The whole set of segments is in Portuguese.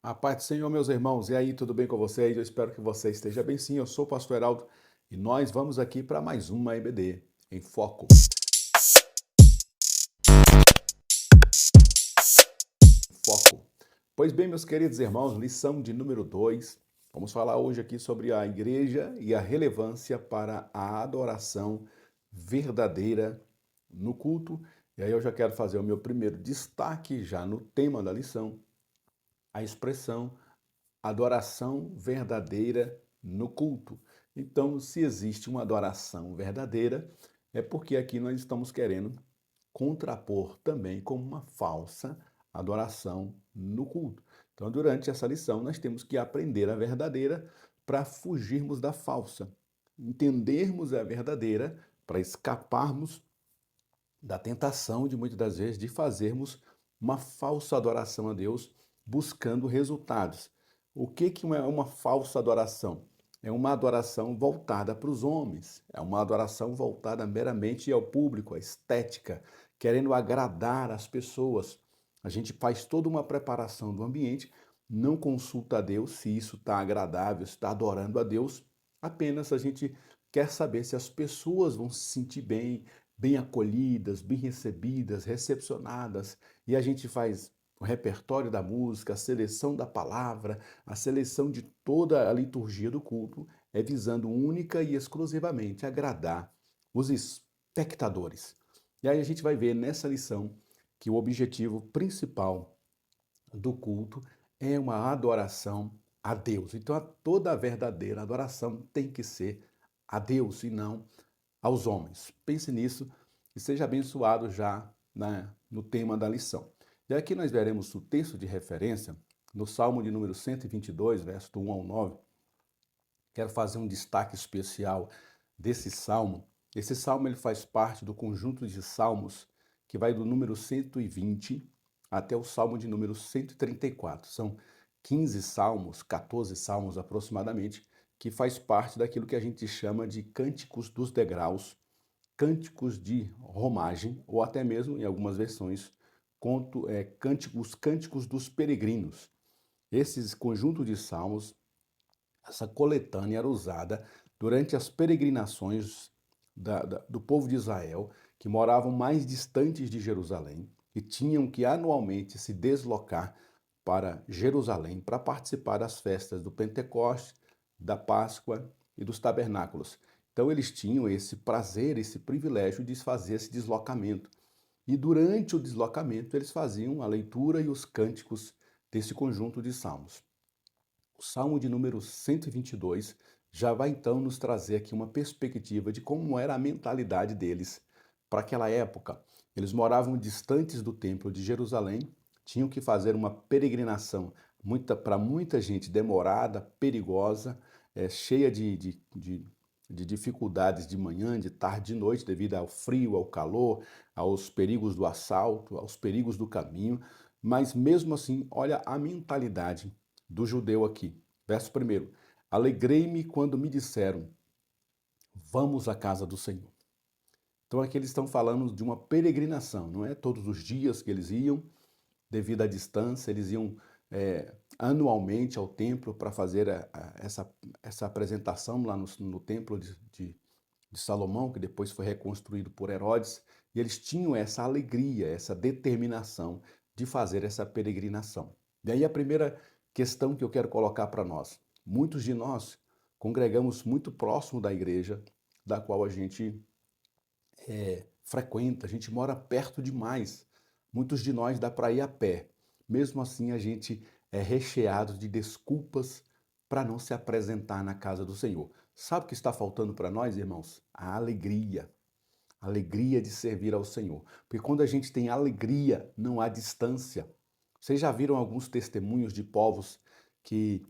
A paz do Senhor, meus irmãos. E aí, tudo bem com vocês? Eu espero que você esteja bem sim. Eu sou o pastor Heraldo e nós vamos aqui para mais uma EBD em Foco. Foco. Pois bem, meus queridos irmãos, lição de número 2. Vamos falar hoje aqui sobre a igreja e a relevância para a adoração verdadeira no culto. E aí eu já quero fazer o meu primeiro destaque já no tema da lição, a expressão adoração verdadeira no culto. Então, se existe uma adoração verdadeira, é porque aqui nós estamos querendo contrapor também com uma falsa adoração no culto. Então, durante essa lição, nós temos que aprender a verdadeira para fugirmos da falsa, entendermos a verdadeira para escaparmos da tentação de muitas das vezes de fazermos uma falsa adoração a Deus buscando resultados. O que é uma falsa adoração? É uma adoração voltada para os homens, é uma adoração voltada meramente ao público, à estética, querendo agradar as pessoas. A gente faz toda uma preparação do ambiente, não consulta a Deus se isso está agradável, se está adorando a Deus, apenas a gente quer saber se as pessoas vão se sentir bem acolhidas, bem recebidas, recepcionadas, e a gente faz o repertório da música, a seleção da palavra, a seleção de toda a liturgia do culto, é visando única e exclusivamente agradar os espectadores. E aí a gente vai ver nessa lição que o objetivo principal do culto é uma adoração a Deus. Então, toda a verdadeira adoração tem que ser a Deus e não aos homens. Pense nisso e seja abençoado já no tema da lição. E aqui nós veremos o texto de referência no Salmo de número 122, verso do 1 ao 9. Quero fazer um destaque especial desse salmo. Esse salmo ele faz parte do conjunto de salmos que vai do número 120 até o salmo de número 134. São 15 salmos, 14 salmos aproximadamente, que faz parte daquilo que a gente chama de cânticos dos degraus, cânticos de romagem, ou até mesmo, em algumas versões, cânticos dos peregrinos. Esses conjuntos de salmos, essa coletânea era usada durante as peregrinações do povo de Israel, que moravam mais distantes de Jerusalém e tinham que anualmente se deslocar para Jerusalém para participar das festas do Pentecostes, da Páscoa e dos tabernáculos. Então eles tinham esse prazer, esse privilégio de fazer esse deslocamento. E durante o deslocamento eles faziam a leitura e os cânticos desse conjunto de salmos. O Salmo de número 122 já vai então nos trazer aqui uma perspectiva de como era a mentalidade deles para aquela época. Eles moravam distantes do templo de Jerusalém, tinham que fazer uma peregrinação para muita gente demorada, perigosa, cheia de dificuldades de manhã, de tarde, de noite, devido ao frio, ao calor, aos perigos do assalto, aos perigos do caminho. Mas mesmo assim, olha a mentalidade do judeu aqui. Verso 1. Alegrei-me quando me disseram, vamos à casa do Senhor. Então aqui eles estão falando de uma peregrinação, não é todos os dias que eles iam, devido à distância, eles iam anualmente ao templo para fazer essa apresentação lá no templo de Salomão, que depois foi reconstruído por Herodes, e eles tinham essa alegria, essa determinação de fazer essa peregrinação. E aí a primeira questão que eu quero colocar para nós. Muitos de nós congregamos muito próximo da igreja da qual a gente frequenta, a gente mora perto demais. Muitos de nós dá para ir a pé. Mesmo assim, a gente é recheado de desculpas para não se apresentar na casa do Senhor. Sabe o que está faltando para nós, irmãos? A alegria. A alegria de servir ao Senhor. Porque quando a gente tem alegria, não há distância. Vocês já viram alguns testemunhos de povos que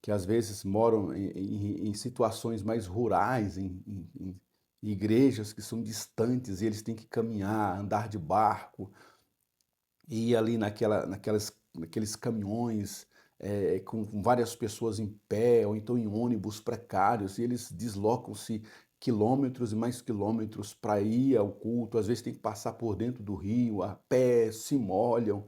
às vezes moram em situações mais rurais, em igrejas que são distantes e eles têm que caminhar, andar de barco, e ir ali naqueles caminhões com várias pessoas em pé, ou então em ônibus precários, e eles deslocam-se quilômetros e mais quilômetros para ir ao culto, às vezes tem que passar por dentro do rio, a pé, se molham,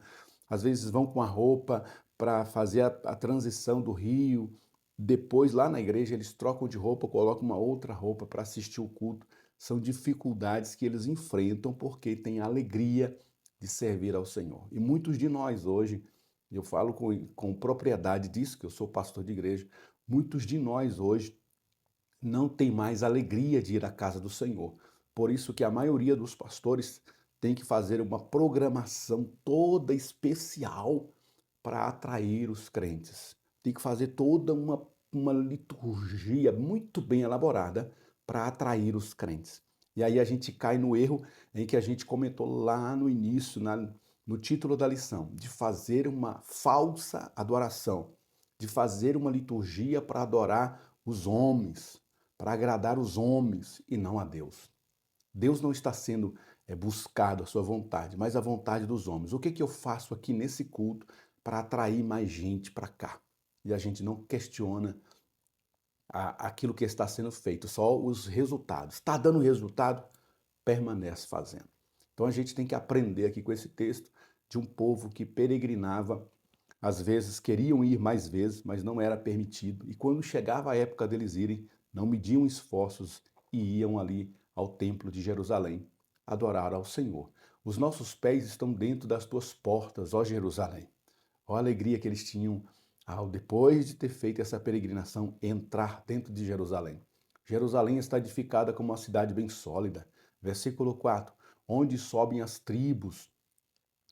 às vezes vão com a roupa para fazer a transição do rio. Depois, lá na igreja, eles trocam de roupa, colocam uma outra roupa para assistir o culto. São dificuldades que eles enfrentam porque têm a alegria de servir ao Senhor. E muitos de nós hoje, eu falo com propriedade disso, que eu sou pastor de igreja, muitos de nós hoje não tem mais alegria de ir à casa do Senhor. Por isso que a maioria dos pastores tem que fazer uma programação toda especial para atrair os crentes. Tem que fazer toda uma liturgia muito bem elaborada para atrair os crentes. E aí a gente cai no erro em que a gente comentou lá no início, no título da lição, de fazer uma falsa adoração, de fazer uma liturgia para adorar os homens, para agradar os homens e não a Deus. Deus não está sendo buscado a sua vontade, mas a vontade dos homens. O que eu faço aqui nesse culto para atrair mais gente para cá? E a gente não questiona aquilo que está sendo feito, só os resultados. Está dando resultado? Permanece fazendo. Então a gente tem que aprender aqui com esse texto de um povo que peregrinava, às vezes queriam ir mais vezes, mas não era permitido. E quando chegava a época deles irem, não mediam esforços e iam ali ao templo de Jerusalém adorar ao Senhor. Os nossos pés estão dentro das tuas portas, ó Jerusalém. Ó a alegria que eles tinham ao, depois de ter feito essa peregrinação, entrar dentro de Jerusalém. Jerusalém está edificada como uma cidade bem sólida. Versículo 4, onde sobem as tribos.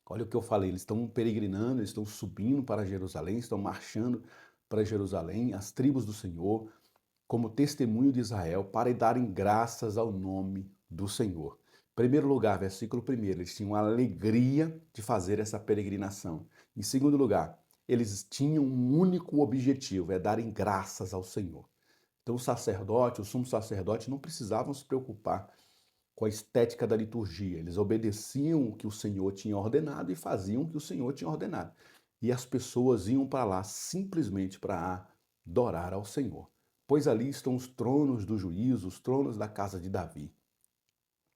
Olha o que eu falei, eles estão peregrinando, eles estão subindo para Jerusalém, estão marchando para Jerusalém, as tribos do Senhor, como testemunho de Israel, para darem graças ao nome do Senhor. Em primeiro lugar, versículo 1, eles tinham a alegria de fazer essa peregrinação. Em segundo lugar, eles tinham um único objetivo, é darem graças ao Senhor. Então o sacerdote, o sumo sacerdote, não precisavam se preocupar com a estética da liturgia. Eles obedeciam o que o Senhor tinha ordenado e faziam o que o Senhor tinha ordenado. E as pessoas iam para lá simplesmente para adorar ao Senhor. Pois ali estão os tronos do juízo, os tronos da casa de Davi.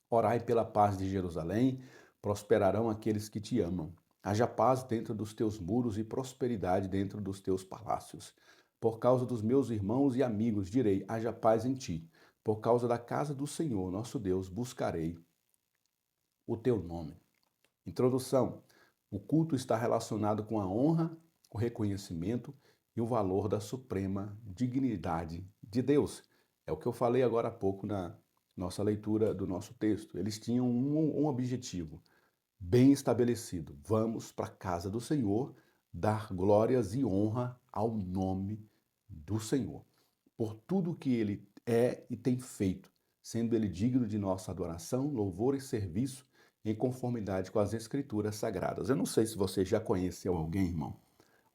Orai pela paz de Jerusalém, prosperarão aqueles que te amam. Haja paz dentro dos teus muros e prosperidade dentro dos teus palácios. Por causa dos meus irmãos e amigos, direi: haja paz em ti. Por causa da casa do Senhor, nosso Deus, buscarei o teu nome. Introdução. O culto está relacionado com a honra, o reconhecimento e o valor da suprema dignidade de Deus. É o que eu falei agora há pouco na nossa leitura do nosso texto. Eles tinham um objetivo bem estabelecido. Vamos para a casa do Senhor dar glórias e honra ao nome do Senhor. Por tudo que ele é e tem feito, sendo ele digno de nossa adoração, louvor e serviço em conformidade com as Escrituras Sagradas. Eu não sei se você já conheceu alguém, irmão.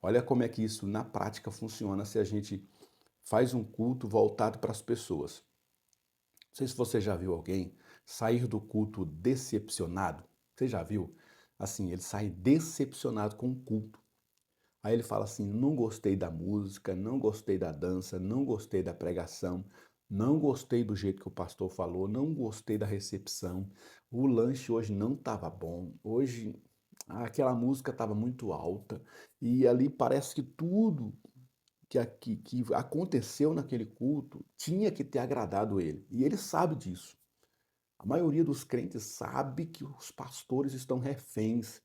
Olha como é que isso na prática funciona se a gente faz um culto voltado para as pessoas. Não sei se você já viu alguém sair do culto decepcionado. Você já viu? Assim, ele sai decepcionado com o culto. Aí ele fala assim: não gostei da música, não gostei da dança, não gostei da pregação, não gostei do jeito que o pastor falou, não gostei da recepção. O lanche hoje não estava bom. Hoje aquela música estava muito alta. E ali parece que tudo que aconteceu naquele culto tinha que ter agradado ele. E ele sabe disso. A maioria dos crentes sabe que os pastores estão reféns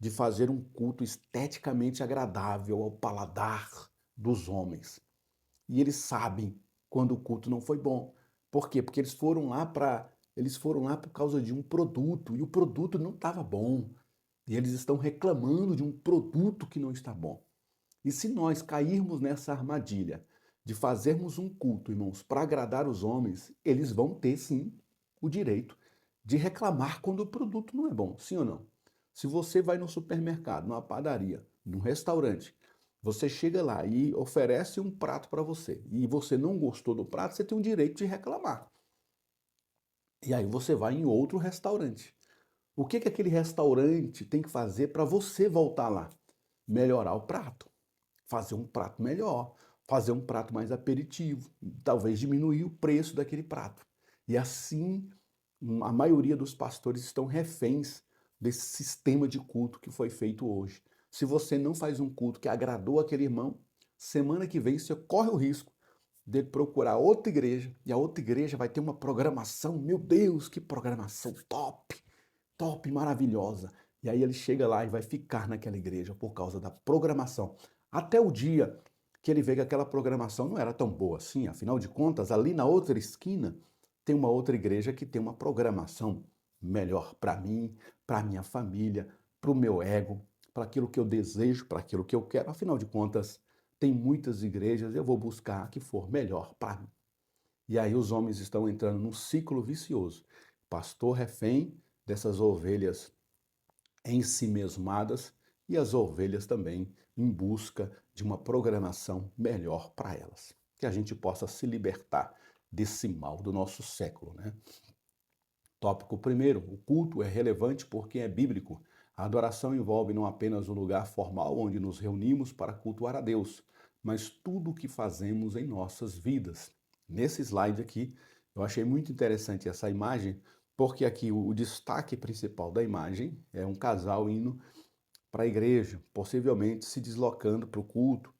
de fazer um culto esteticamente agradável ao paladar dos homens. E eles sabem quando o culto não foi bom. Por quê? Porque eles foram lá por causa de um produto e o produto não estava bom. E eles estão reclamando de um produto que não está bom. E se nós cairmos nessa armadilha de fazermos um culto, irmãos, para agradar os homens, eles vão ter sim o direito de reclamar quando o produto não é bom, sim ou não? Se você vai no supermercado, numa padaria, num restaurante, você chega lá e oferece um prato para você e você não gostou do prato, você tem o direito de reclamar. E aí você vai em outro restaurante. O que aquele restaurante tem que fazer para você voltar lá? Melhorar o prato, fazer um prato melhor, fazer um prato mais aperitivo, talvez diminuir o preço daquele prato. E assim, a maioria dos pastores estão reféns desse sistema de culto que foi feito hoje. Se você não faz um culto que agradou aquele irmão, semana que vem você corre o risco de procurar outra igreja e a outra igreja vai ter uma programação. Meu Deus, que programação top! Top, maravilhosa. E aí ele chega lá e vai ficar naquela igreja por causa da programação. Até o dia que ele vê que aquela programação não era tão boa assim, afinal de contas, ali na outra esquina tem uma outra igreja que tem uma programação melhor para mim, para minha família, para o meu ego, para aquilo que eu desejo, para aquilo que eu quero. Afinal de contas, tem muitas igrejas, eu vou buscar a que for melhor para mim. E aí os homens estão entrando num ciclo vicioso. Pastor refém dessas ovelhas ensimesmadas e as ovelhas também em busca de uma programação melhor para elas. Que a gente possa se libertar desse mal do nosso século, né? Tópico primeiro, o culto é relevante porque é bíblico. A adoração envolve não apenas um lugar formal onde nos reunimos para cultuar a Deus, mas tudo o que fazemos em nossas vidas. Nesse slide aqui, eu achei muito interessante essa imagem, porque aqui o destaque principal da imagem é um casal indo para a igreja, possivelmente se deslocando para o culto,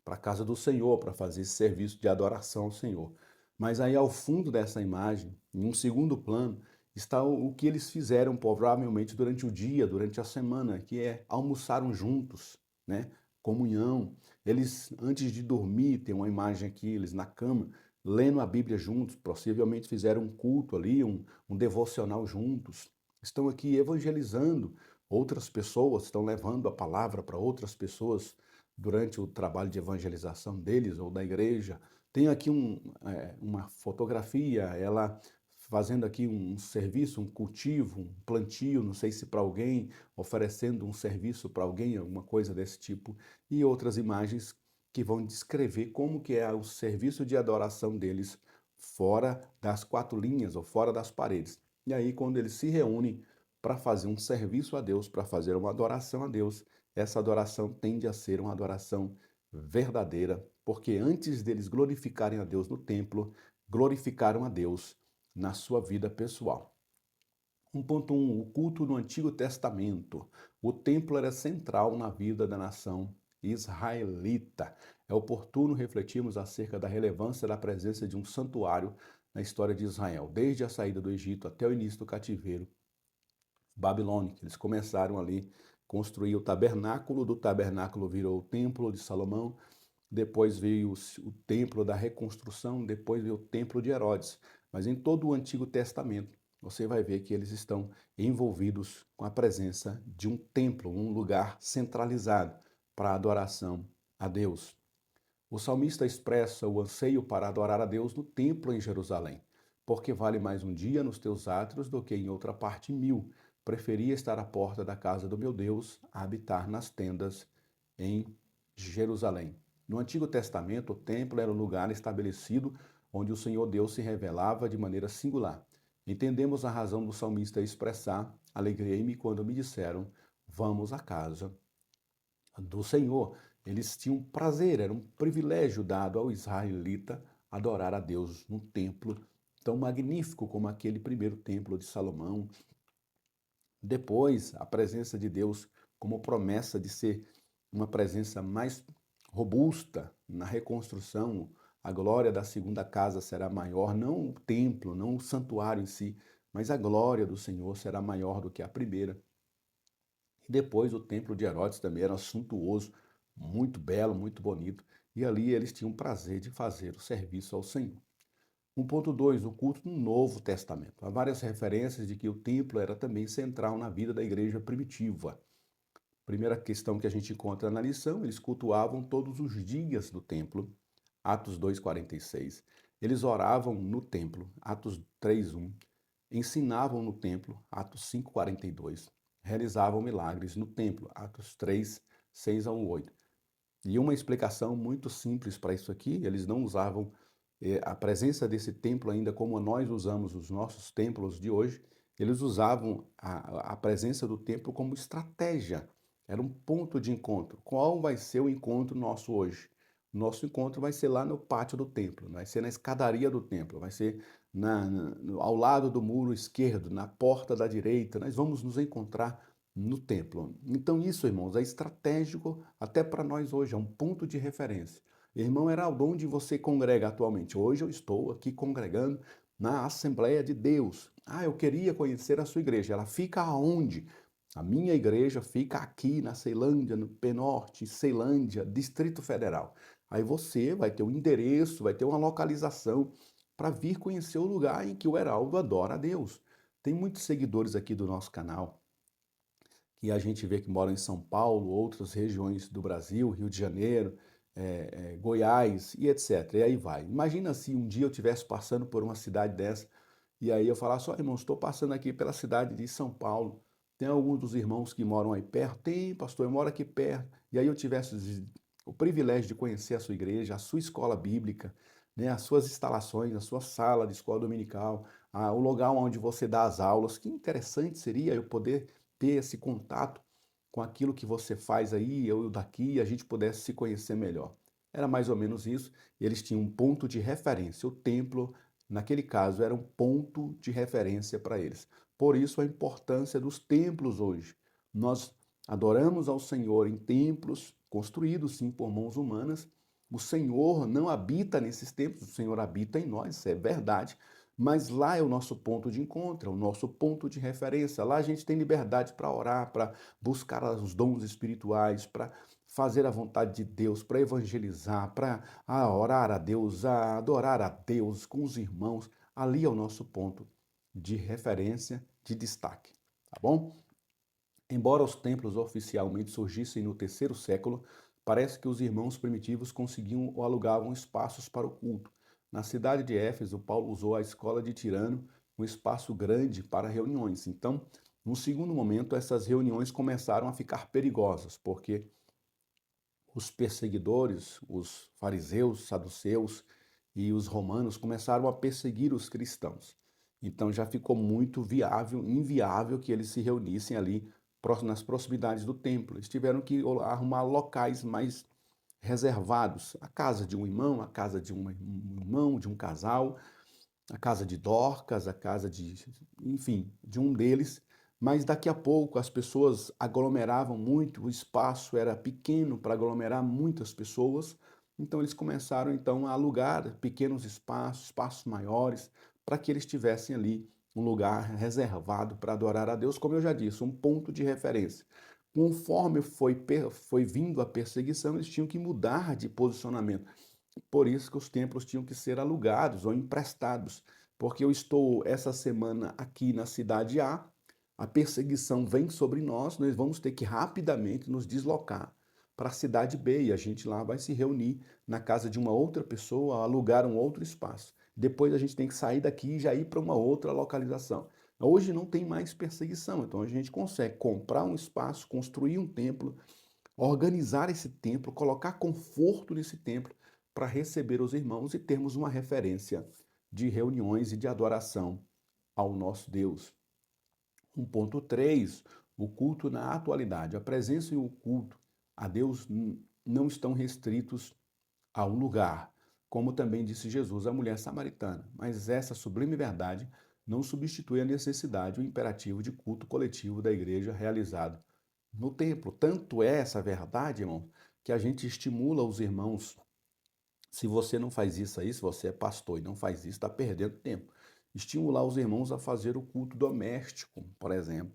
para a casa do Senhor, para fazer esse serviço de adoração ao Senhor. Mas aí ao fundo dessa imagem, em um segundo plano, está o que eles fizeram provavelmente durante o dia, durante a semana, que é almoçaram juntos, né? Comunhão. Eles, antes de dormir, tem uma imagem aqui, eles na cama, lendo a Bíblia juntos, possivelmente fizeram um culto ali, um devocional juntos. Estão aqui evangelizando outras pessoas, estão levando a palavra para outras pessoas durante o trabalho de evangelização deles ou da igreja. Tem aqui uma fotografia, ela fazendo aqui um serviço, um cultivo, um plantio, não sei se para alguém, oferecendo um serviço para alguém, alguma coisa desse tipo, e outras imagens que vão descrever como que é o serviço de adoração deles fora das quatro linhas ou fora das paredes. E aí, quando eles se reúnem para fazer um serviço a Deus, para fazer uma adoração a Deus, essa adoração tende a ser uma adoração verdadeira, porque antes deles glorificarem a Deus no templo, glorificaram a Deus na sua vida pessoal. 1.1. O culto no Antigo Testamento. O templo era central na vida da nação israelita. É oportuno refletirmos acerca da relevância da presença de um santuário na história de Israel, desde a saída do Egito até o início do cativeiro babilônico. Eles começaram ali a construir o tabernáculo, do tabernáculo virou o templo de Salomão, depois veio o templo da reconstrução, depois veio o templo de Herodes. Mas em todo o Antigo Testamento, você vai ver que eles estão envolvidos com a presença de um templo, um lugar centralizado para a adoração a Deus. O salmista expressa o anseio para adorar a Deus no templo em Jerusalém, porque vale mais um dia nos teus átrios do que em outra parte 1000. Preferia estar à porta da casa do meu Deus a habitar nas tendas em Jerusalém. No Antigo Testamento, o templo era o lugar estabelecido onde o Senhor Deus se revelava de maneira singular. Entendemos a razão do salmista expressar: alegrei-me quando me disseram, vamos à casa do Senhor. Eles tinham prazer, era um privilégio dado ao israelita adorar a Deus num templo tão magnífico como aquele primeiro templo de Salomão. Depois, a presença de Deus como promessa de ser uma presença mais robusta na reconstrução. A glória da segunda casa será maior, não o templo, não o santuário em si, mas a glória do Senhor será maior do que a primeira. E depois o templo de Herodes também era suntuoso, muito belo, muito bonito, e ali eles tinham prazer de fazer o serviço ao Senhor. 1.2. O culto no Novo Testamento. Há várias referências de que o templo era também central na vida da igreja primitiva. Primeira questão que a gente encontra na lição, eles cultuavam todos os dias no templo, Atos 2:46. Eles oravam no templo, Atos 3:1. Ensinavam no templo, Atos 5:42. Realizavam milagres no templo, Atos 3:6 a 8. E uma explicação muito simples para isso aqui, eles não usavam a presença desse templo ainda como nós usamos os nossos templos de hoje, eles usavam a presença do templo como estratégia, era um ponto de encontro. Qual vai ser o encontro nosso hoje? Nosso encontro vai ser lá no pátio do templo, vai ser na escadaria do templo, vai ser ao lado do muro esquerdo, na porta da direita. Nós vamos nos encontrar no templo. Então isso, irmãos, é estratégico até para nós hoje, é um ponto de referência. Irmão Heraldo, onde você congrega atualmente? Hoje eu estou aqui congregando na Assembleia de Deus. Ah, eu queria conhecer a sua igreja. Ela fica aonde? A minha igreja fica aqui na Ceilândia, no Penorte, Ceilândia, Distrito Federal. Aí você vai ter um endereço, vai ter uma localização para vir conhecer o lugar em que o Heraldo adora a Deus. Tem muitos seguidores aqui do nosso canal que a gente vê que moram em São Paulo, outras regiões do Brasil, Rio de Janeiro, Goiás e etc. E aí vai. Imagina se um dia eu estivesse passando por uma cidade dessa e aí eu falasse, ó, irmãos, estou passando aqui pela cidade de São Paulo. Tem alguns dos irmãos que moram aí perto? Tem, pastor, eu moro aqui perto. E aí eu tivesse o privilégio de conhecer a sua igreja, a sua escola bíblica, né, as suas instalações, a sua sala de escola dominical, o lugar onde você dá as aulas. Que interessante seria eu poder ter esse contato com aquilo que você faz aí, eu daqui, a gente pudesse se conhecer melhor. Era mais ou menos isso. Eles tinham um ponto de referência. O templo, naquele caso, era um ponto de referência para eles. Por isso a importância dos templos hoje. Nós adoramos ao Senhor em templos construídos sim por mãos humanas. O Senhor não habita nesses templos, o Senhor habita em nós, isso é verdade. Mas lá é o nosso ponto de encontro, é o nosso ponto de referência. Lá a gente tem liberdade para orar, para buscar os dons espirituais, para fazer a vontade de Deus, para evangelizar, para orar a Deus, a adorar a Deus com os irmãos. Ali é o nosso ponto de referência, de destaque, tá bom? Embora os templos oficialmente surgissem no terceiro século, parece que os irmãos primitivos conseguiam ou alugavam espaços para o culto. Na cidade de Éfeso, Paulo usou a escola de Tirano, um espaço grande para reuniões. Então, num segundo momento, essas reuniões começaram a ficar perigosas, porque os perseguidores, os fariseus, saduceus e os romanos começaram a perseguir os cristãos. Então já ficou muito inviável que eles se reunissem ali nas proximidades do templo. Eles tiveram que arrumar locais mais reservados, a casa de um irmão, a casa de um irmão, de um casal, a casa de Dorcas, a casa de, enfim, de um deles, mas daqui a pouco as pessoas aglomeravam muito, o espaço era pequeno para aglomerar muitas pessoas, então eles começaram então a alugar pequenos espaços, espaços maiores, para que eles tivessem ali um lugar reservado para adorar a Deus, como eu já disse, um ponto de referência. Conforme foi vindo a perseguição, eles tinham que mudar de posicionamento. Por isso que os templos tinham que ser alugados ou emprestados, porque eu estou essa semana aqui na cidade a perseguição vem sobre nós vamos ter que rapidamente nos deslocar para a cidade B e a gente lá vai se reunir na casa de uma outra pessoa, alugar um outro espaço. Depois a gente tem que sair daqui e já ir para uma outra localização. Hoje não tem mais perseguição, então a gente consegue comprar um espaço, construir um templo, organizar esse templo, colocar conforto nesse templo para receber os irmãos e termos uma referência de reuniões e de adoração ao nosso Deus. 1.3, o culto na atualidade. A presença e o culto a Deus não estão restritos a um lugar, como também disse Jesus à mulher samaritana. Mas essa sublime verdade não substitui a necessidade, o imperativo de culto coletivo da igreja realizado no templo. Tanto é essa verdade, irmão, que a gente estimula os irmãos. Se você não faz isso aí, se você é pastor e não faz isso, está perdendo tempo. Estimular os irmãos a fazer o culto doméstico, por exemplo.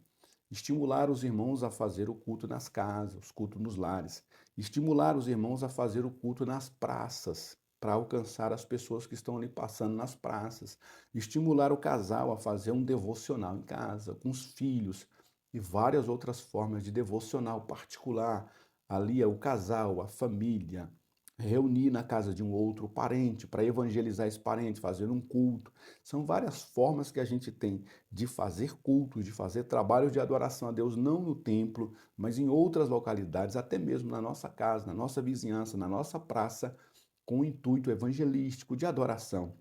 Estimular os irmãos a fazer o culto nas casas, o culto nos lares. Estimular os irmãos a fazer o culto nas praças, para alcançar as pessoas que estão ali passando nas praças. Estimular o casal a fazer um devocional em casa, com os filhos, e várias outras formas de devocional particular. Ali é o casal, a família, reunir na casa de um outro parente para evangelizar esse parente, fazer um culto. São várias formas que a gente tem de fazer cultos, de fazer trabalhos de adoração a Deus, não no templo, mas em outras localidades, até mesmo na nossa casa, na nossa vizinhança, na nossa praça, com o intuito evangelístico de adoração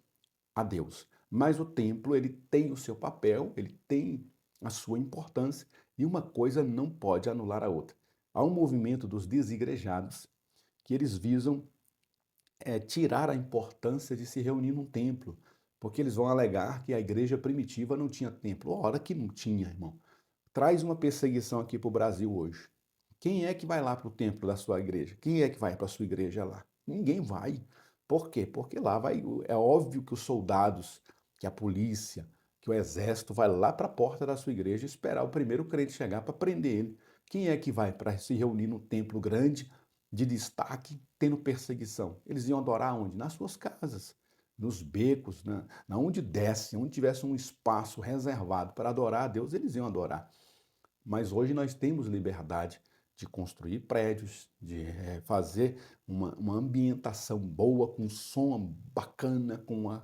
a Deus. Mas o templo, ele tem o seu papel, ele tem a sua importância e uma coisa não pode anular a outra. Há um movimento dos desigrejados que eles visam tirar a importância de se reunir num templo, porque eles vão alegar que a igreja primitiva não tinha templo. Ora que não tinha, irmão. Traz uma perseguição aqui para o Brasil hoje. Quem é que vai lá para o templo da sua igreja? Quem é que vai para a sua igreja lá? Ninguém vai. Por quê? Porque lá vai. É óbvio que os soldados, que a polícia, que o exército vai lá para a porta da sua igreja esperar o primeiro crente chegar para prender ele. Quem é que vai para se reunir num templo grande, de destaque, tendo perseguição? Eles iam adorar onde? Nas suas casas, nos becos, na onde desce, onde tivesse um espaço reservado para adorar a Deus, eles iam adorar. Mas hoje nós temos liberdade de construir prédios, de fazer uma ambientação boa, com som bacana,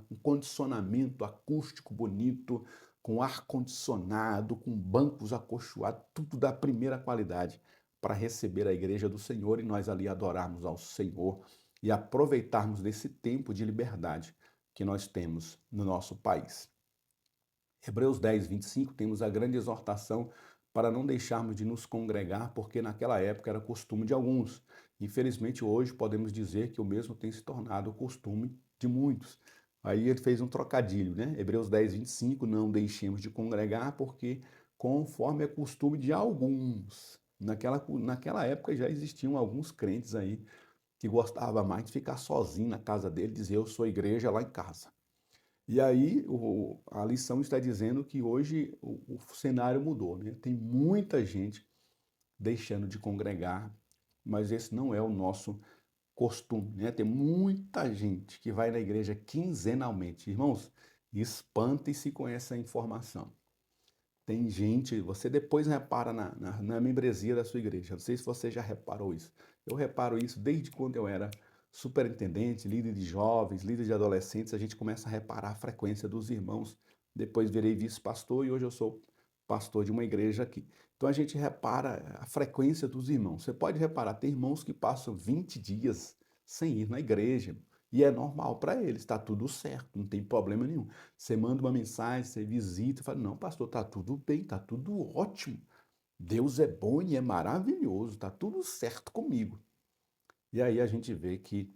um condicionamento acústico bonito, com ar-condicionado, com bancos acolchoados, tudo da primeira qualidade para receber a igreja do Senhor e nós ali adorarmos ao Senhor e aproveitarmos desse tempo de liberdade que nós temos no nosso país. Hebreus 10, 25, temos a grande exortação para não deixarmos de nos congregar, porque naquela época era costume de alguns. Infelizmente, hoje podemos dizer que o mesmo tem se tornado o costume de muitos. Aí ele fez um trocadilho, né? Hebreus 10, 25, não deixemos de congregar, porque conforme é costume de alguns. Naquela época já existiam alguns crentes aí que gostavam mais de ficar sozinho na casa dele, dizer eu sou igreja lá em casa. E aí a lição está dizendo que hoje o cenário mudou, né? Tem muita gente deixando de congregar, mas esse não é o nosso costume, né? Tem muita gente que vai na igreja quinzenalmente. Irmãos, espantem-se com essa informação. Tem gente, você depois repara na membresia da sua igreja. Não sei se você já reparou isso. Eu reparo isso desde quando eu era superintendente, líder de jovens, líder de adolescentes. A gente começa a reparar a frequência dos irmãos. Depois virei vice-pastor e hoje eu sou pastor de uma igreja aqui. Então a gente repara a frequência dos irmãos. Você pode reparar, tem irmãos que passam 20 dias sem ir na igreja. E é normal para eles, está tudo certo, não tem problema nenhum. Você manda uma mensagem, você visita, fala, não, pastor, está tudo bem, está tudo ótimo. Deus é bom e é maravilhoso, está tudo certo comigo. E aí a gente vê que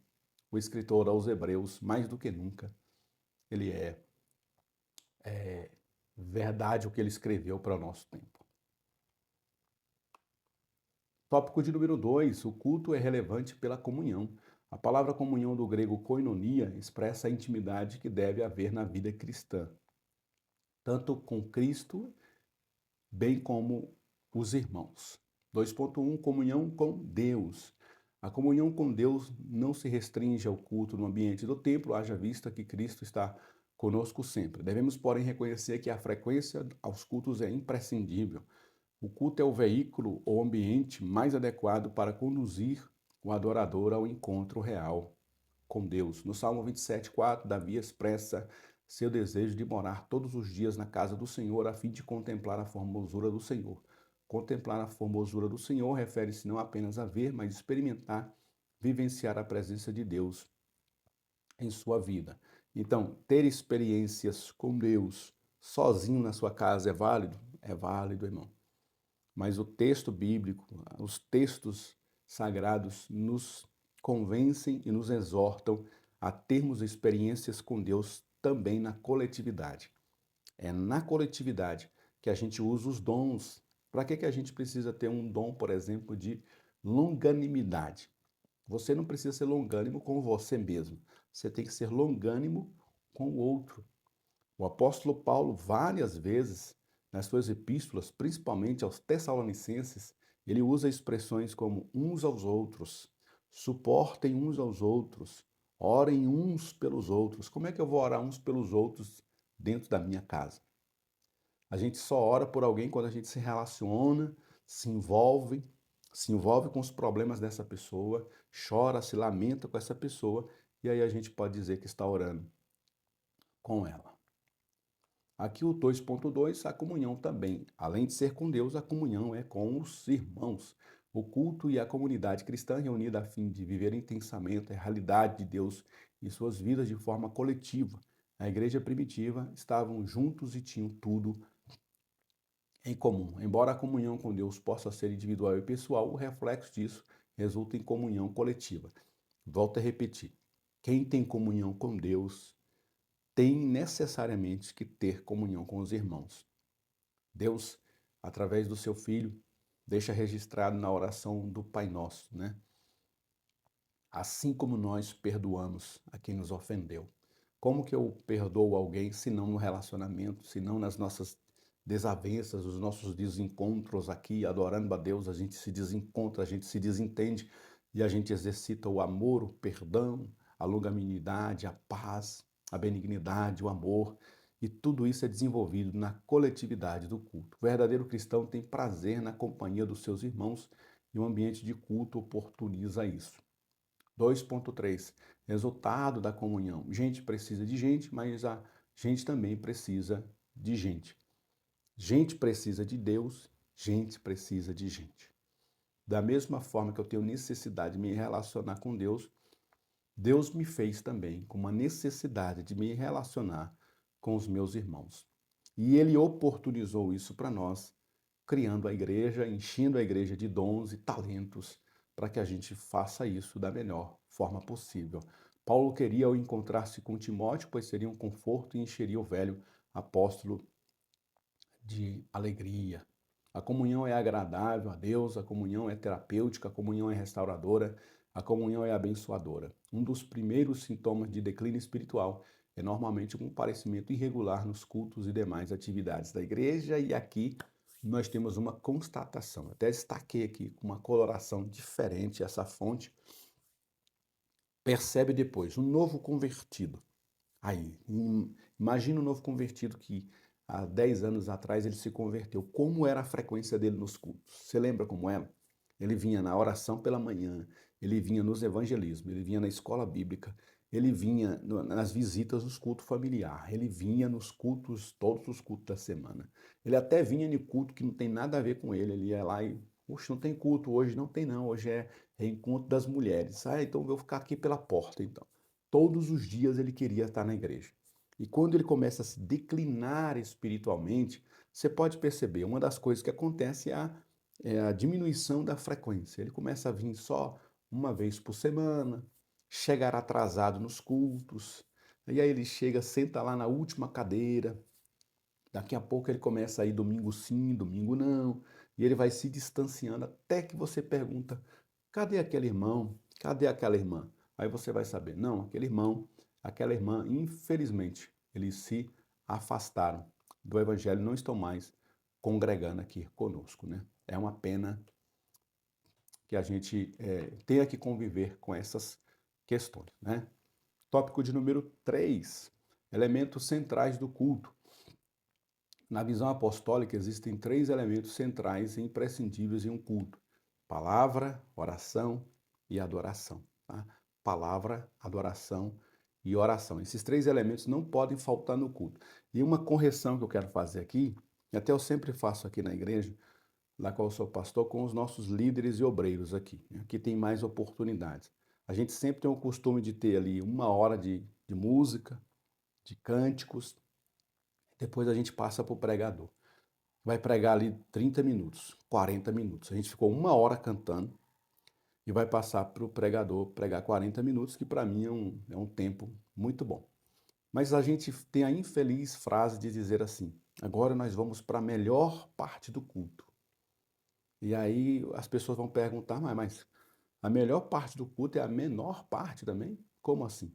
o escritor aos Hebreus, mais do que nunca, ele é verdade o que ele escreveu para o nosso tempo. Tópico de número 2, o culto é relevante pela comunhão. A palavra comunhão do grego koinonia expressa a intimidade que deve haver na vida cristã, tanto com Cristo, bem como os irmãos. 2.1, comunhão com Deus. A comunhão com Deus não se restringe ao culto no ambiente do templo, haja vista que Cristo está conosco sempre. Devemos, porém, reconhecer que a frequência aos cultos é imprescindível. O culto é o veículo ou ambiente mais adequado para conduzir o adorador ao encontro real com Deus. No Salmo 27:4, Davi expressa seu desejo de morar todos os dias na casa do Senhor a fim de contemplar a formosura do Senhor. Contemplar a formosura do Senhor refere-se não apenas a ver, mas experimentar, vivenciar a presença de Deus em sua vida. Então, ter experiências com Deus sozinho na sua casa é válido? É válido, irmão. Mas o texto bíblico, os textos sagrados nos convencem e nos exortam a termos experiências com Deus também na coletividade. É na coletividade que a gente usa os dons. Para que a gente precisa ter um dom, por exemplo, de longanimidade? Você não precisa ser longânimo com você mesmo. Você tem que ser longânimo com o outro. O apóstolo Paulo, várias vezes, nas suas epístolas, principalmente aos Tessalonicenses, ele usa expressões como uns aos outros, suportem uns aos outros, orem uns pelos outros. Como é que eu vou orar uns pelos outros dentro da minha casa? A gente só ora por alguém quando a gente se relaciona, se envolve com os problemas dessa pessoa, chora, se lamenta com essa pessoa, e aí a gente pode dizer que está orando com ela. Aqui o 2.2, a comunhão também. Além de ser com Deus, a comunhão é com os irmãos. O culto e a comunidade cristã reunida a fim de viver intensamente a realidade de Deus em suas vidas de forma coletiva. A igreja primitiva estavam juntos e tinham tudo em comum. Embora a comunhão com Deus possa ser individual e pessoal, o reflexo disso resulta em comunhão coletiva. Volto a repetir. Quem tem comunhão com Deus tem necessariamente que ter comunhão com os irmãos. Deus através do seu Filho, deixa registrado na oração do Pai Nosso, né? Assim como nós perdoamos a quem nos ofendeu. Como que eu perdoo alguém se não no relacionamento, se não nas nossas desavenças, os nossos desencontros aqui, adorando a Deus, a gente se desencontra, a gente se desentende e a gente exercita o amor, o perdão, a longanimidade, a paz, a benignidade, o amor. E tudo isso é desenvolvido na coletividade do culto. O verdadeiro cristão tem prazer na companhia dos seus irmãos e o ambiente de culto oportuniza isso. 2.3. Resultado da comunhão. Gente precisa de gente, mas a gente também precisa de gente. Gente precisa de Deus, gente precisa de gente. Da mesma forma que eu tenho necessidade de me relacionar com Deus, Deus me fez também com uma necessidade de me relacionar com os meus irmãos. E Ele oportunizou isso para nós, criando a igreja, enchendo a igreja de dons e talentos para que a gente faça isso da melhor forma possível. Paulo queria ao encontrar-se com Timóteo, pois seria um conforto e encheria o velho apóstolo de alegria. A comunhão é agradável a Deus, a comunhão é terapêutica, a comunhão é restauradora, a comunhão é abençoadora. Um dos primeiros sintomas de declínio espiritual é normalmente um comparecimento irregular nos cultos e demais atividades da igreja, e aqui nós temos uma constatação. Até destaquei aqui com uma coloração diferente essa fonte. Percebe depois, um novo convertido. Aí, imagina um novo convertido que há 10 anos atrás ele se converteu. Como era a frequência dele nos cultos? Você lembra como era? Ele vinha na oração pela manhã, ele vinha nos evangelismos, ele vinha na escola bíblica, ele vinha nas visitas nos cultos familiares, ele vinha nos cultos, todos os cultos da semana. Ele até vinha em culto que não tem nada a ver com ele ia lá e, puxa, não tem culto hoje, não tem não, hoje é encontro das mulheres. Ah, então eu vou ficar aqui pela porta então. Todos os dias ele queria estar na igreja. E quando ele começa a se declinar espiritualmente, você pode perceber, uma das coisas que acontece é a diminuição da frequência. Ele começa a vir só uma vez por semana, chegar atrasado nos cultos, e aí ele chega, senta lá na última cadeira, daqui a pouco ele começa a ir domingo sim, domingo não, e ele vai se distanciando até que você pergunta, cadê aquele irmão? Cadê aquela irmã? Aí você vai saber, não, aquele irmão, aquela irmã, infelizmente, eles se afastaram do evangelho, não estão mais congregando aqui conosco, né? É uma pena que a gente tenha que conviver com essas questões, né? Tópico de número 3, elementos centrais do culto. Na visão apostólica, existem 3 elementos centrais e imprescindíveis em um culto: palavra, oração e adoração. Tá? Palavra, adoração e oração. Esses 3 elementos não podem faltar no culto. E uma correção que eu quero fazer aqui, e até eu sempre faço aqui na igreja, da qual eu sou pastor, com os nossos líderes e obreiros aqui. Aqui tem mais oportunidades. A gente sempre tem o costume de ter ali 1 hora de música, de cânticos, depois a gente passa para o pregador. Vai pregar ali 30 minutos, 40 minutos. A gente ficou 1 hora cantando e vai passar para o pregador pregar 40 minutos, que para mim é um tempo muito bom. Mas a gente tem a infeliz frase de dizer assim: agora nós vamos para a melhor parte do culto. E aí as pessoas vão perguntar, mas a melhor parte do culto é a menor parte também? Como assim?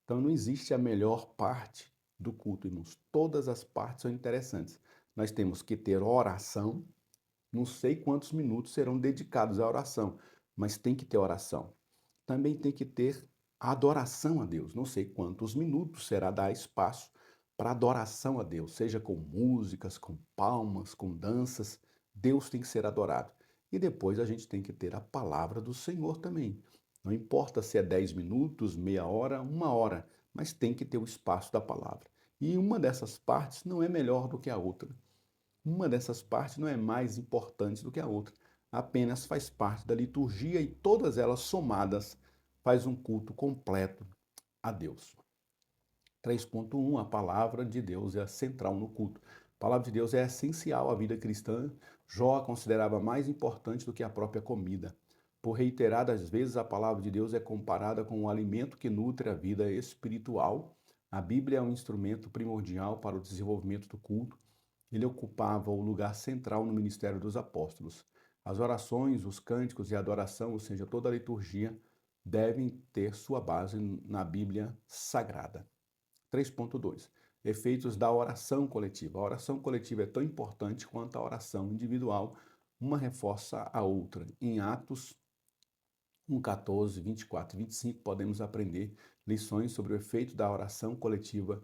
Então não existe a melhor parte do culto, irmãos. Todas as partes são interessantes. Nós temos que ter oração, não sei quantos minutos serão dedicados à oração, mas tem que ter oração. Também tem que ter adoração a Deus. Não sei quantos minutos será dar espaço para adoração a Deus, seja com músicas, com palmas, com danças. Deus tem que ser adorado. E depois a gente tem que ter a palavra do Senhor também. Não importa se é 10 minutos, meia hora, 1 hora, mas tem que ter o espaço da palavra. E uma dessas partes não é melhor do que a outra. Uma dessas partes não é mais importante do que a outra, apenas faz parte da liturgia e todas elas somadas faz um culto completo a Deus. 3.1, a palavra de Deus é central no culto. A palavra de Deus é essencial à vida cristã. Jó a considerava mais importante do que a própria comida. Por reiteradas vezes, a palavra de Deus é comparada com o alimento que nutre a vida espiritual. A Bíblia é um instrumento primordial para o desenvolvimento do culto. ele ocupava o lugar central no ministério dos apóstolos. As orações, os cânticos e a adoração, ou seja, toda a liturgia, devem ter sua base na Bíblia Sagrada. 3.2. Efeitos da oração coletiva. A oração coletiva é tão importante quanto a oração individual, uma reforça a outra. Em Atos 1:14, 24 e 25, podemos aprender lições sobre o efeito da oração coletiva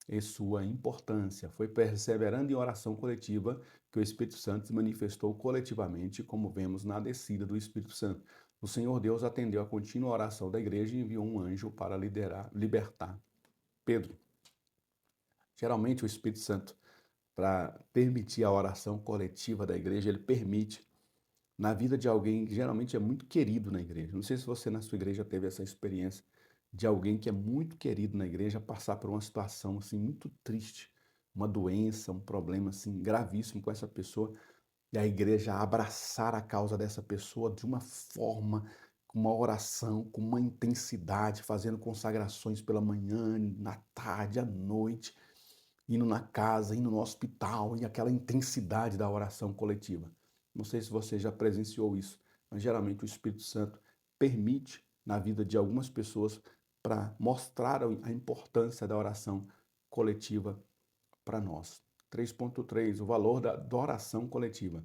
e sua importância. Foi perseverando em oração coletiva que o Espírito Santo se manifestou coletivamente, como vemos na descida do Espírito Santo. O Senhor Deus atendeu a contínua oração da igreja e enviou um anjo para libertar Pedro. Geralmente o Espírito Santo, para permitir a oração coletiva da igreja, ele permite na vida de alguém que geralmente é muito querido na igreja. Não sei se você na sua igreja teve essa experiência de alguém que é muito querido na igreja passar por uma situação assim muito triste, uma doença, um problema assim gravíssimo com essa pessoa e a igreja abraçar a causa dessa pessoa de uma forma, com uma oração, com uma intensidade, fazendo consagrações pela manhã, na tarde, à noite, indo na casa, indo no hospital, e aquela intensidade da oração coletiva. Não sei se você já presenciou isso, mas geralmente o Espírito Santo permite na vida de algumas pessoas para mostrar a importância da oração coletiva para nós. 3.3, o valor da oração coletiva.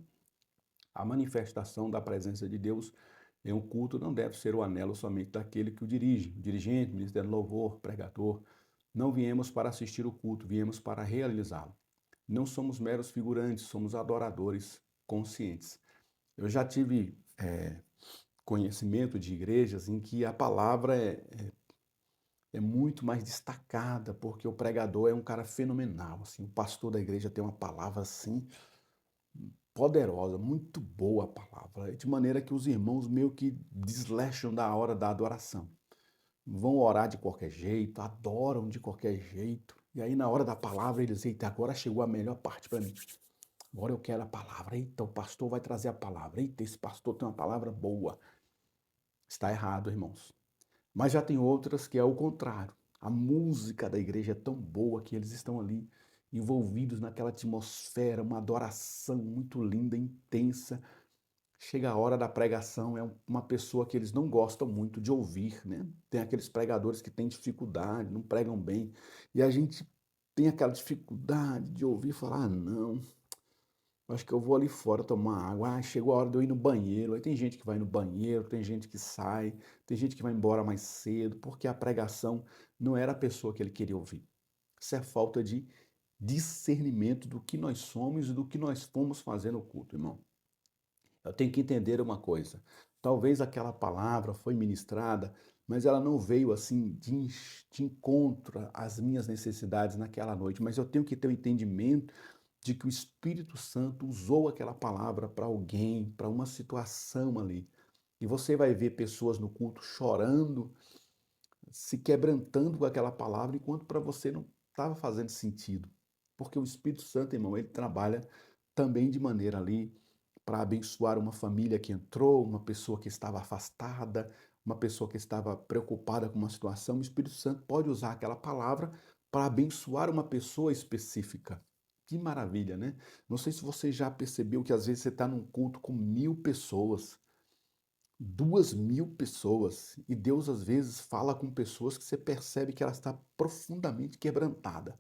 A manifestação da presença de Deus em um culto não deve ser o anelo somente daquele que o dirige, o dirigente, ministro de louvor, pregador. Não viemos para assistir o culto, viemos para realizá-lo. Não somos meros figurantes, somos adoradores conscientes. Eu já tive conhecimento de igrejas em que a palavra é muito mais destacada, porque o pregador é um cara fenomenal. Assim, o pastor da igreja tem uma palavra assim poderosa, muito boa a palavra, de maneira que os irmãos meio que desleixam da hora da adoração. Vão orar de qualquer jeito, adoram de qualquer jeito. E aí, na hora da palavra, eles, eita, agora chegou a melhor parte para mim. Agora eu quero a palavra. Eita, o pastor vai trazer a palavra. Eita, esse pastor tem uma palavra boa. Está errado, irmãos. Mas já tem outras que é o contrário. A música da igreja é tão boa que eles estão ali envolvidos naquela atmosfera, uma adoração muito linda, intensa. Chega a hora da pregação, é uma pessoa que eles não gostam muito de ouvir, né? Tem aqueles pregadores que têm dificuldade, não pregam bem, e a gente tem aquela dificuldade de ouvir e falar, ah, não, acho que eu vou ali fora tomar água, ah, chegou a hora de eu ir no banheiro, aí tem gente que vai no banheiro, tem gente que sai, tem gente que vai embora mais cedo, porque a pregação não era a pessoa que ele queria ouvir. Isso é falta de discernimento do que nós somos e do que nós fomos fazer no culto, irmão. Eu tenho que entender uma coisa. Talvez aquela palavra foi ministrada, mas ela não veio assim de encontro às minhas necessidades naquela noite. Mas eu tenho que ter o entendimento de que o Espírito Santo usou aquela palavra para alguém, para uma situação ali. E você vai ver pessoas no culto chorando, se quebrantando com aquela palavra, enquanto para você não estava fazendo sentido. Porque o Espírito Santo, irmão, ele trabalha também de maneira ali para abençoar uma família que entrou, uma pessoa que estava afastada, uma pessoa que estava preocupada com uma situação. O Espírito Santo pode usar aquela palavra para abençoar uma pessoa específica. Que maravilha, né? Não sei se você já percebeu que às vezes você está num culto com 1000 pessoas, 2000 pessoas, e Deus às vezes fala com pessoas que você percebe que ela está profundamente quebrantada.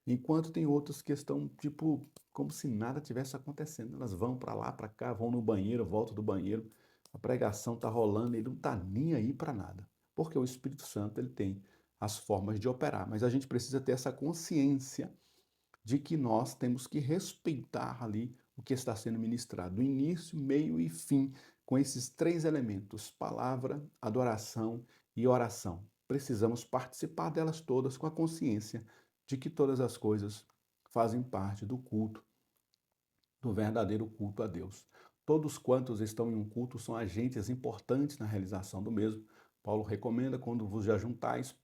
Enquanto tem outras que estão, tipo, como se nada tivesse acontecendo. Elas vão para lá, para cá, vão no banheiro, voltam do banheiro, a pregação está rolando, ele não está nem aí para nada. Porque o Espírito Santo, ele tem as formas de operar, mas a gente precisa ter essa consciência de que nós temos que respeitar ali o que está sendo ministrado, início, meio e fim, com esses três elementos: palavra, adoração e oração. Precisamos participar delas todas com a consciência de que todas as coisas fazem parte do culto, do verdadeiro culto a Deus. Todos quantos estão em um culto são agentes importantes na realização do mesmo. Paulo recomenda, quando vos ajuntais,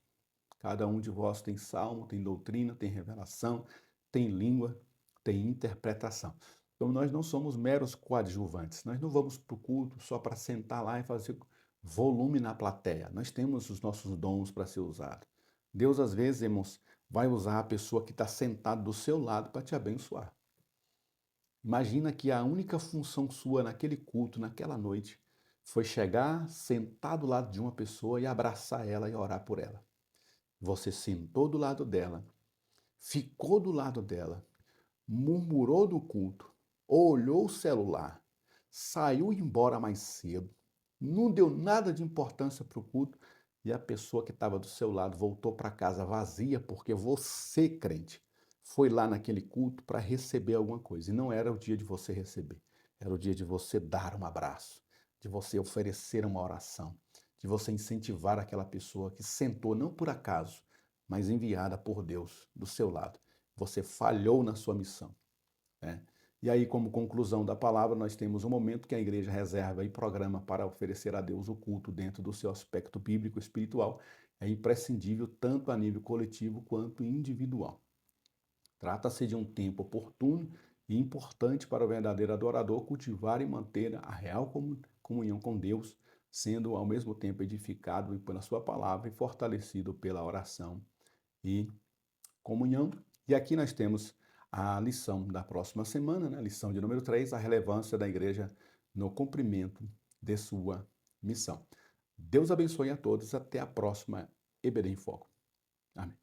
cada um de vós tem salmo, tem doutrina, tem revelação, tem língua, tem interpretação. Então nós não somos meros coadjuvantes, nós não vamos para o culto só para sentar lá e fazer volume na plateia. Nós temos os nossos dons para ser usados. Deus, às vezes, irmãos, vai usar a pessoa que está sentada do seu lado para te abençoar. Imagina que a única função sua naquele culto, naquela noite, foi chegar, sentar do lado de uma pessoa e abraçar ela e orar por ela. Você sentou do lado dela, ficou do lado dela, murmurou do culto, olhou o celular, saiu embora mais cedo, não deu nada de importância para o culto e a pessoa que estava do seu lado voltou para casa vazia porque você, crente, foi lá naquele culto para receber alguma coisa. E não era o dia de você receber, era o dia de você dar um abraço, de você oferecer uma oração, de você incentivar aquela pessoa que sentou não por acaso, mas enviada por Deus do seu lado. Você falhou na sua missão, né? E aí, como conclusão da palavra, nós temos um momento que a igreja reserva e programa para oferecer a Deus o culto dentro do seu aspecto bíblico espiritual. É imprescindível tanto a nível coletivo quanto individual. Trata-se de um tempo oportuno e importante para o verdadeiro adorador cultivar e manter a real comunhão com Deus, sendo ao mesmo tempo edificado pela sua palavra e fortalecido pela oração e comunhão. E aqui nós temos a lição da próxima semana, né? Lição de número 3, a relevância da igreja no cumprimento de sua missão. Deus abençoe a todos. Até a próxima EBD em Foco. Amém.